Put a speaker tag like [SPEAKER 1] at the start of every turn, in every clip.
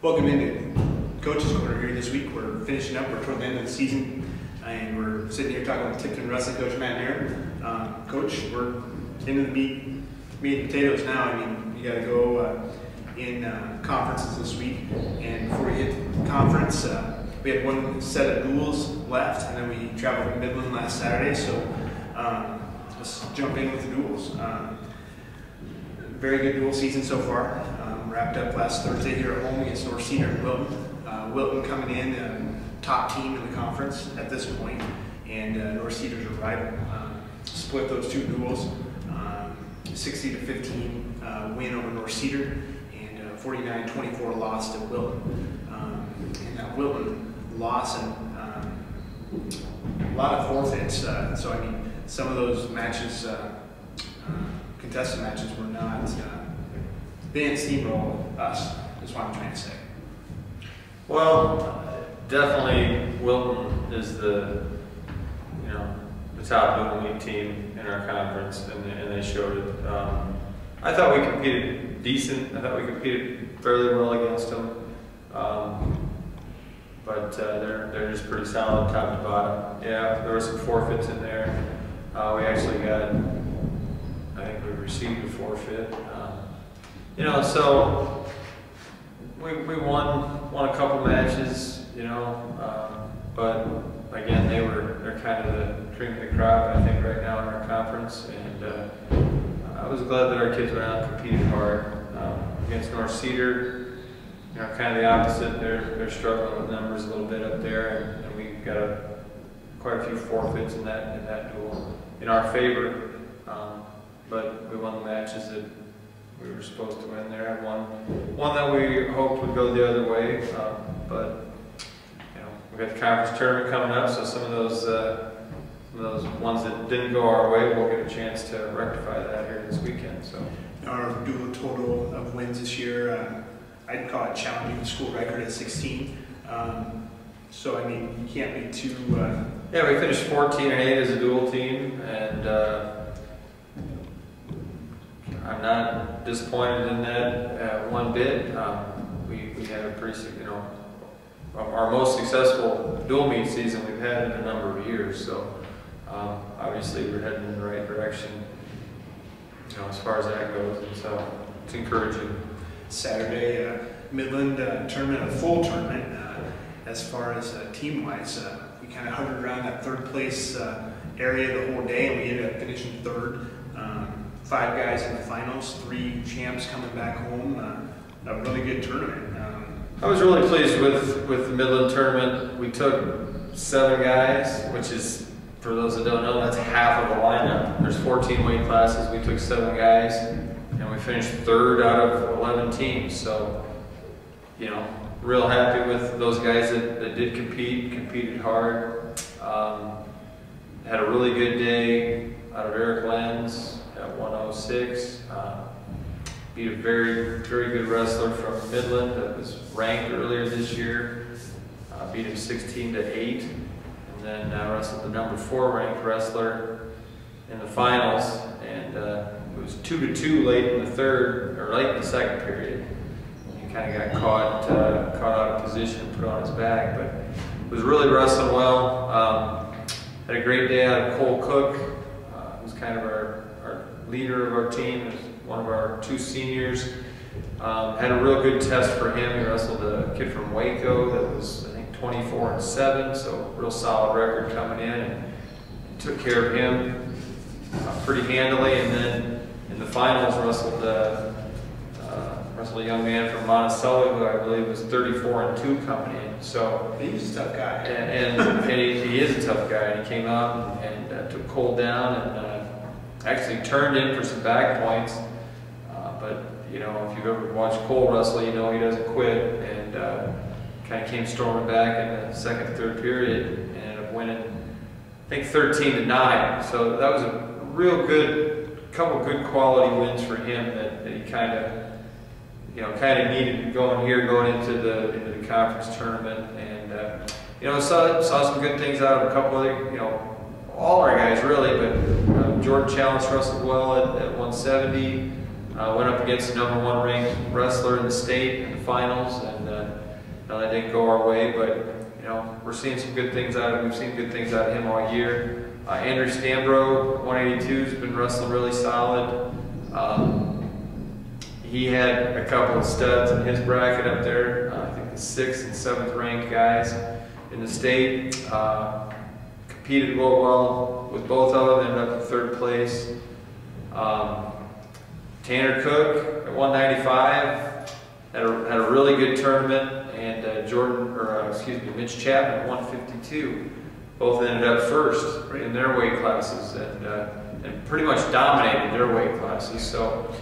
[SPEAKER 1] Welcome into Coach's Corner here this week. We're finishing up. We're toward the end of the season, and we're sitting here talking with Tipton wrestling coach Matt Nair. Coach, we're into the meat and potatoes now. I mean, you got to go in conferences this week, and before we hit the conference, we had one set of duels left, and then we traveled to Midland last Saturday. So let's jump in with the duels. Very good dual season so far. Wrapped up last Thursday here at home against North Cedar and Wilton. Wilton coming in top team in the conference at this point, and North Cedar's a rival. Split those two duels, 60-15 win over North Cedar, and 49-24 loss to Wilton. And that Wilton loss and a lot of forfeits. So I mean, some of those matches, contested matches, were not. They didn't steamroll us, is what I'm trying to say.
[SPEAKER 2] Well, definitely Wilton is the top Little League team in our conference, and they showed it. I thought we competed decent. I thought we competed fairly well against them. But they're just pretty solid top to bottom. Yeah, there were some forfeits in there. We actually got, I think we received a forfeit. So we won a couple matches, but again, they're kind of the cream of the crop, I think, right now in our conference. And I was glad that our kids went out and competed hard against North Cedar. Kind of the opposite. They're struggling with numbers a little bit up there, and we got quite a few forfeits in that duel in our favor. But we won the matches that we were supposed to win there. One that we hoped would go the other way, but we got the conference tournament coming up, so some of those ones that didn't go our way, we'll get a chance to rectify that here this weekend. So
[SPEAKER 1] our dual total of wins this year, I'd call it challenging the school record at 16. So I mean, you can't be too.
[SPEAKER 2] Yeah, we finished 14-8 as a dual team, and I'm not disappointed in that one bit. We had a pretty, our most successful dual meet season we've had in a number of years. So obviously we're heading in the right direction, as far as that goes. And so it's encouraging.
[SPEAKER 1] Saturday, Midland tournament, a full tournament. As far as team-wise, we kind of hovered around that third place area the whole day, and we ended up finishing third. 5 guys in the finals, 3 champs coming back home. A really good tournament.
[SPEAKER 2] I was really pleased with the Midland tournament. We took 7 guys, which is, for those that don't know, that's half of the lineup. There's 14 weight classes. We took 7 guys, and we finished 3rd out of 11 teams. So, real happy with those guys that did competed hard. Had a really good day out of Eric Lenz at 106. Beat a very, very good wrestler from Midland that was ranked earlier this year. Beat him 16-8, and then wrestled the number 4 ranked wrestler in the finals. And it was 2-2 late in the third, or late in the second period. He kind of got caught out of position and put on his back, but was really wrestling well. Had a great day out of Cole Cook. Who's kind of our leader of our team. Is one of our 2 seniors. Had a real good test for him. He wrestled a kid from Waco that was, I think, 24-7, so real solid record coming in, and took care of him pretty handily. And then in the finals wrestled a young man from Monticello who I believe was 34-2 coming in. So
[SPEAKER 1] he's a tough guy.
[SPEAKER 2] And he is a tough guy. And he came out and took Cole down and actually turned in for some back points. But if you've ever watched Cole wrestle, he doesn't quit, and kind of came storming back in the second, third period, and ended up winning, I think, 13-9. So that was a real good, couple good quality wins for him that he kind of needed going into the conference tournament. And saw some good things out of a couple of all our guys really, but Jordan Challenge wrestled well at 170. Went up against the #1 ranked wrestler in the state in the finals, and that didn't go our way. But we're seeing some good things out of him. We've seen good things out of him all year. Andrew Stambro, 182, has been wrestling really solid. He had a couple of studs in his bracket up there. I think the 6th and 7th ranked guys in the state. Competed well with both of them, ended up in 3rd place. Tanner Cook at 195 had a really good tournament, and Mitch Chapman at 152. Both ended up 1st in their weight classes, and pretty much dominated their weight classes. So,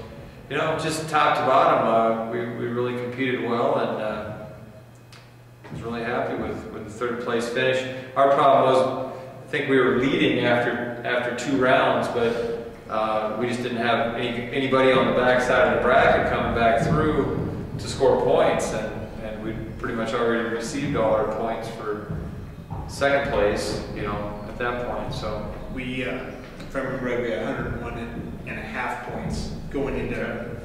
[SPEAKER 2] just top to bottom, we really competed well, and I was really happy with the 3rd place finish. Our problem was, I think we were leading after 2 rounds, but we just didn't have anybody on the back side of the bracket coming back through to score points, and we pretty much already received all our points for 2nd place, at that point. So
[SPEAKER 1] we, if I remember right, we had 101.5 points going into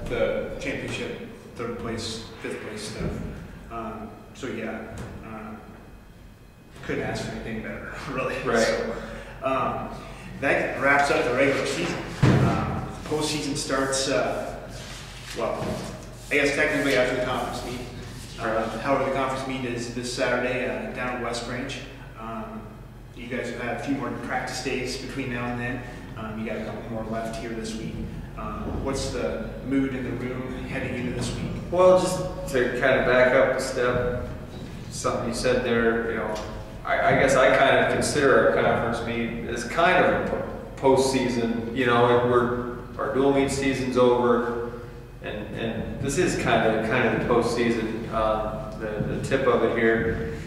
[SPEAKER 1] the championship, 3rd place, 5th place stuff. So yeah, couldn't ask for anything better, really.
[SPEAKER 2] Right.
[SPEAKER 1] So, that wraps up the regular season. Postseason starts, well, I guess technically after the conference meet. However, the conference meet is this Saturday down at West Branch. You guys have had a few more practice days between now and then. You got a couple more left here this week. What's the mood in the room heading into this week?
[SPEAKER 2] Well, just to kind of back up a step, something you said there, I guess I kind of consider our conference meet as kind of a postseason. Our dual meet season's over, and this is kind of the postseason. The tip of it here.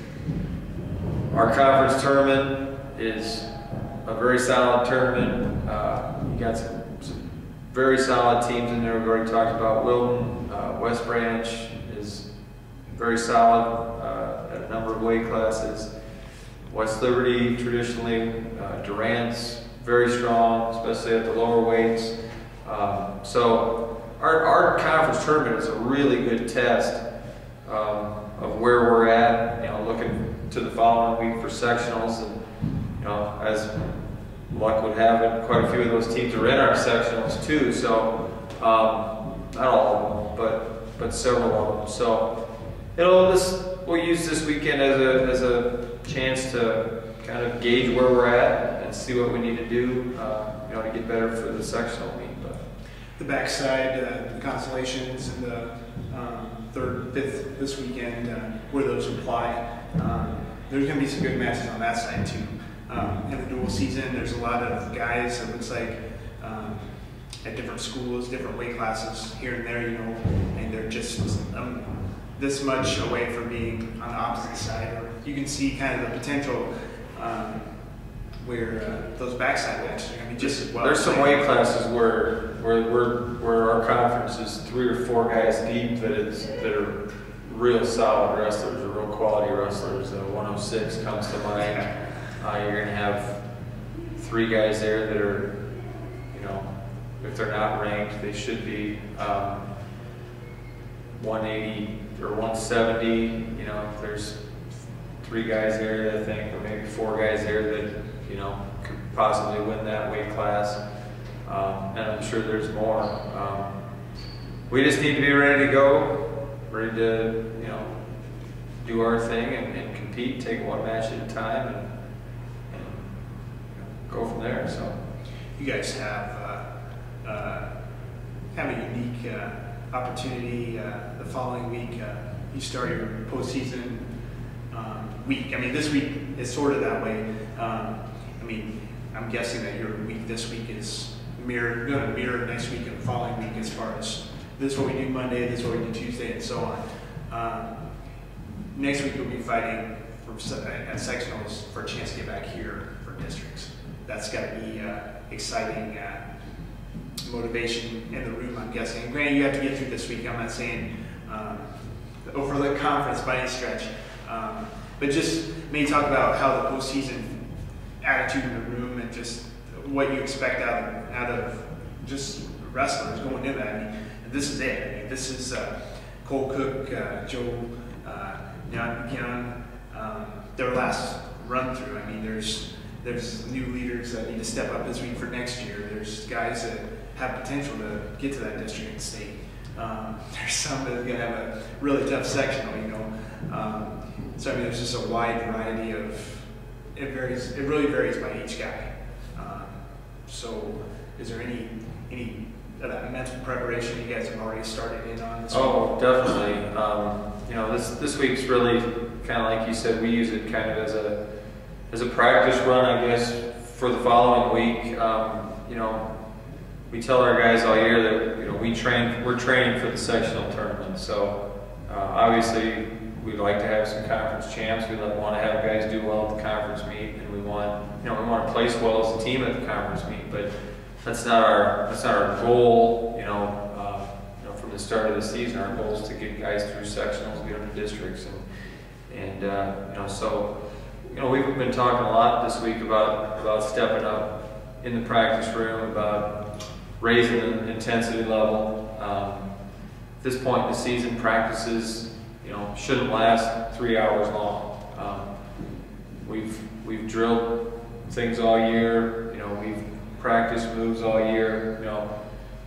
[SPEAKER 2] Our conference tournament is a very solid tournament. You got some very solid teams in there. We've already talked about Wilton. West Branch is very solid at a number of weight classes. West Liberty, traditionally, Durant's very strong, especially at the lower weights. So our conference tournament is a really good test of where we're at, looking to the following week for sectionals. And, as luck would have it, quite a few of those teams are in our sectionals too. So, not all of them, but several of them. So, we'll use this weekend as a chance to kind of gauge where we're at and see what we need to do, to get better for the sectional meet. But
[SPEAKER 1] the backside, the constellations, and the 3rd, 5th this weekend, where those apply. There's going to be some good matches on that side too. In the dual season, there's a lot of guys that looks like at different schools, different weight classes here and there, and they're just this much away from being on the opposite side. Or you can see kind of the potential where those backside matches are going to be just as well.
[SPEAKER 2] There's some weight classes where our conference is 3 or 4 guys deep that are real solid wrestlers, or real quality wrestlers. 106 comes to mind. You're going to have 3 guys there that are, if they're not ranked, they should be 180 or 170. There's 3 guys there that I think, or maybe 4 guys there that, could possibly win that weight class. And I'm sure there's more. We just need to be ready to go, ready to, do our thing and compete, take one match at a time, and go from there. So
[SPEAKER 1] you guys have a unique opportunity the following week. You start your postseason week. I mean, this week is sort of that way. I'm guessing that your week this week is going to mirror next week and the following week, as far as this is what we do Monday, this is what we do Tuesday, and so on. Next week we'll be fighting at sectionals for a chance to get back here for districts. That's got to be exciting motivation in the room, I'm guessing. And granted, you have to get through this week. I'm not saying over the conference by any stretch, but just maybe talk about how the postseason attitude in the room and just what you expect out of just wrestlers going into that. this is it. I mean, this is Cole Cook, Joe, Jan, their last run through. I mean, there's new leaders that need to step up this week for next year. There's guys that have potential to get to that district and state. There's some that are going to have a really tough sectional, you know. So I mean, there's just a wide variety of. It varies. It really varies by each guy. So, is there any of that mental preparation you guys have already started in on this week?
[SPEAKER 2] Oh, definitely. You know, this week's really kind of like you said. We use it kind of as a practice run, I guess, for the following week. You know, we tell our guys all year that, you know, we're training for the sectional tournament. So obviously we'd like to have some conference champs. We want to have guys do well at the conference meet, and we want to place well as a team at the conference meet. But that's not our goal. You know, from the start of the season, our goal is to get guys through sectionals, get them to districts, and you know, so. You know, we've been talking a lot this week about stepping up in the practice room, about raising the intensity level. At this point in the season, practices, you know, shouldn't last 3 hours long. We've drilled things all year. You know, we've practiced moves all year. You know,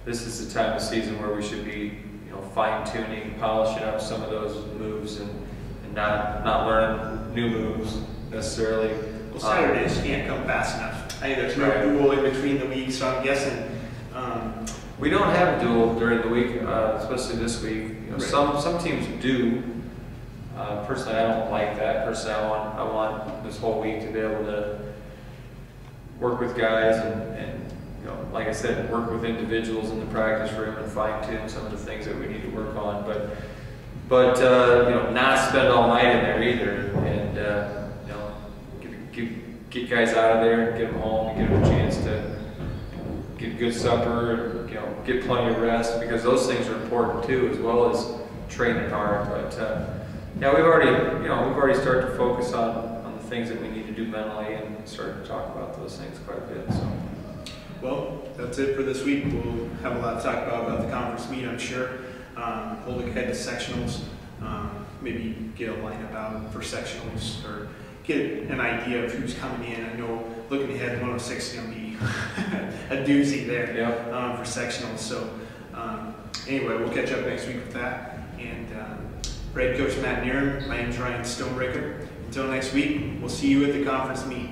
[SPEAKER 2] this is the time of the season where we should be, you know, fine-tuning, polishing up some of those moves, and not learning new moves necessarily.
[SPEAKER 1] Well, Saturdays can't come fast enough. I think there's no duel in between the weeks, so I'm guessing.
[SPEAKER 2] We don't have a duel during the week, especially this week. You know, some teams do. Personally, I don't like that. Personally, I want this whole week to be able to work with guys and you know, like I said, work with individuals in the practice room and fine-tune some of the things that we need to work on. But you know, not spend all night in there either, and you know, get guys out of there and get them home and give them a chance to get a good supper and, you know, get plenty of rest, because those things are important too, as well as training hard. But yeah, we've already started to focus on the things that we need to do mentally, and started to talk about those things quite a bit. So.
[SPEAKER 1] Well, that's it for this week. We'll have a lot to talk about the conference meet, I'm sure. We'll look ahead to sectionals, maybe get a lineup out for sectionals, or get an idea of who's coming in. I know looking ahead, 106 is going to be a doozy there for sectionals. So anyway, we'll catch up next week with that. And for head coach Matt Neeren, my name's Ryan Stonebreaker. Until next week, we'll see you at the conference meet.